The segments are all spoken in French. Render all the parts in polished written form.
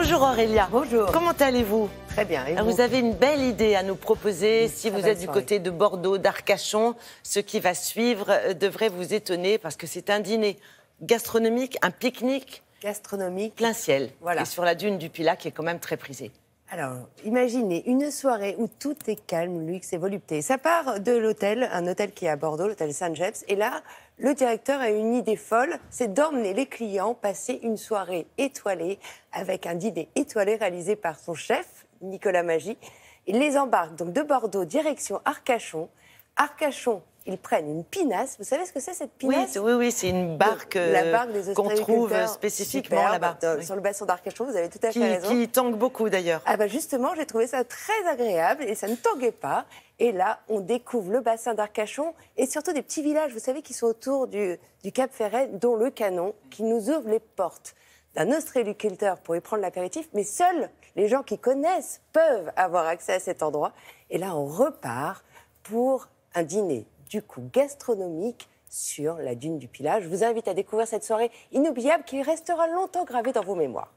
Bonjour Aurélia. Bonjour. Comment allez-vous? Très bien. Et vous avez une belle idée à nous proposer. Si vous êtes du côté de Bordeaux, d'Arcachon, ce qui va suivre devrait vous étonner parce que c'est un dîner gastronomique, un pique-nique gastronomique plein ciel. Voilà. Et sur la dune du Pilat qui est quand même très prisée. Alors, imaginez une soirée où tout est calme, luxe et volupté. Ça part de l'hôtel, un hôtel qui est à Bordeaux, l'hôtel Saint-James. Et là, le directeur a une idée folle, c'est d'emmener les clients passer une soirée étoilée avec un dîner étoilé réalisé par son chef, Nicolas Magy. Il les embarque donc de Bordeaux, direction Arcachon. Arcachon, ils prennent une pinasse. Vous savez ce que c'est cette pinasse? Oui, c'est une barque, la barque des qu'on trouve spécifiquement là-bas. Sur le bassin d'Arcachon, vous avez tout à fait raison. Qui tangue beaucoup d'ailleurs. Ah bah justement, j'ai trouvé ça très agréable et ça ne tanguait pas. Et là, on découvre le bassin d'Arcachon et surtout des petits villages, vous savez, qui sont autour du Cap Ferret, dont le Canon, qui nous ouvre les portes d'un ostréiculteur pour y prendre l'apéritif. Mais seuls les gens qui connaissent peuvent avoir accès à cet endroit. Et là, on repart pour un dîner, du coup, gastronomique sur la dune du Pilat. Je vous invite à découvrir cette soirée inoubliable qui restera longtemps gravée dans vos mémoires.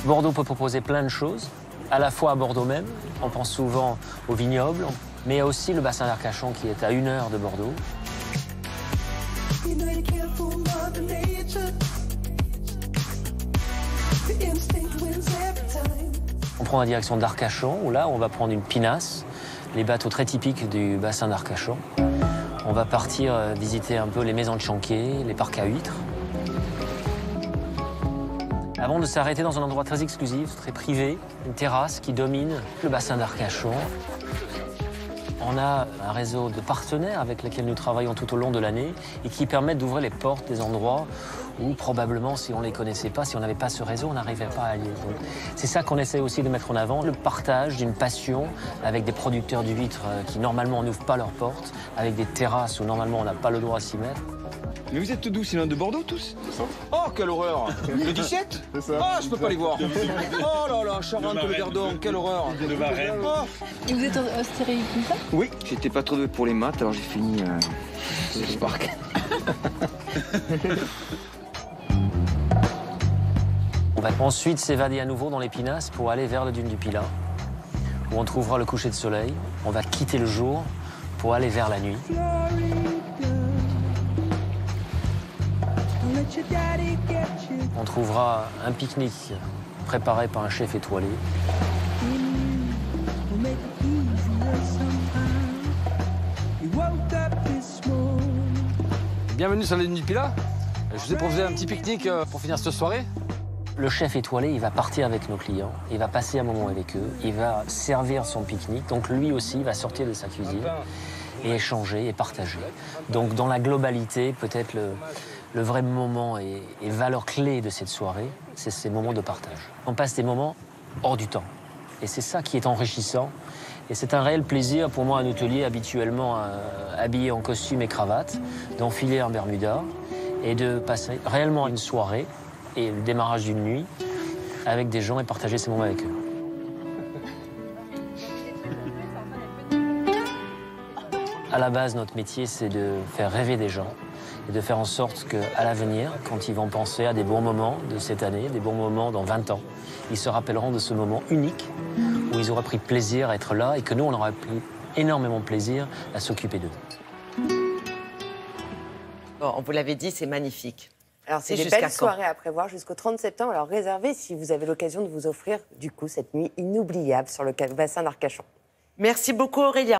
Bordeaux peut proposer plein de choses, à la fois à Bordeaux même, on pense souvent au vignoble, mais il y a aussi le bassin d'Arcachon qui est à 1 heure de Bordeaux. On prend la direction d'Arcachon, où là on va prendre une pinasse, les bateaux très typiques du bassin d'Arcachon. On va partir visiter un peu les maisons de Chanquier, les parcs à huîtres. Avant de s'arrêter dans un endroit très exclusif, très privé, une terrasse qui domine le bassin d'Arcachon. On a un réseau de partenaires avec lesquels nous travaillons tout au long de l'année et qui permettent d'ouvrir les portes des endroits où probablement, si on ne les connaissait pas, si on n'avait pas ce réseau, on n'arrivait pas à aller. C'est ça qu'on essaie aussi de mettre en avant, le partage d'une passion avec des producteurs d'huîtres qui normalement n'ouvrent pas leurs portes, avec des terrasses où normalement on n'a pas le droit à s'y mettre. Mais vous êtes d'où? C'est loin de Bordeaux tous? Oh, quelle horreur! Le 17? C'est ça. Ah, je peux pas les voir. Oh là là, Charente, le Verdon, quelle horreur! De Varennes. Oh. Et vous êtes ostréiculteur? Oui, j'étais pas trop doué pour les maths, alors j'ai fini au parc. On va ensuite s'évader à nouveau dans les pinasses pour aller vers le dune du Pilat, où on trouvera le coucher de soleil. On va quitter le jour pour aller vers la nuit. On trouvera un pique-nique préparé par un chef étoilé. Bienvenue sur la dune du Pilat. Je vous ai proposé un petit pique-nique pour finir cette soirée. Le chef étoilé, il va partir avec nos clients, il va passer un moment avec eux, il va servir son pique-nique. Donc lui aussi, il va sortir de sa cuisine et échanger et partager. Donc dans la globalité, peut-être le vrai moment et valeur clé de cette soirée, c'est ces moments de partage. On passe des moments hors du temps. Et c'est ça qui est enrichissant. Et c'est un réel plaisir pour moi, un hôtelier habituellement habillé en costume et cravate, d'enfiler un bermuda et de passer réellement une soirée et le démarrage d'une nuit avec des gens et partager ces moments avec eux. À la base, notre métier, c'est de faire rêver des gens et de faire en sorte qu'à l'avenir, quand ils vont penser à des bons moments de cette année, des bons moments dans 20 ans, ils se rappelleront de ce moment unique où ils auraient pris plaisir à être là et que nous, on aurait pris énormément de plaisir à s'occuper d'eux. Bon, on vous l'avait dit, c'est magnifique. Alors, c'est des belles soirées à prévoir jusqu'au 30 septembre. Alors, réservez si vous avez l'occasion de vous offrir, du coup, cette nuit inoubliable sur le bassin d'Arcachon. Merci beaucoup Aurélia.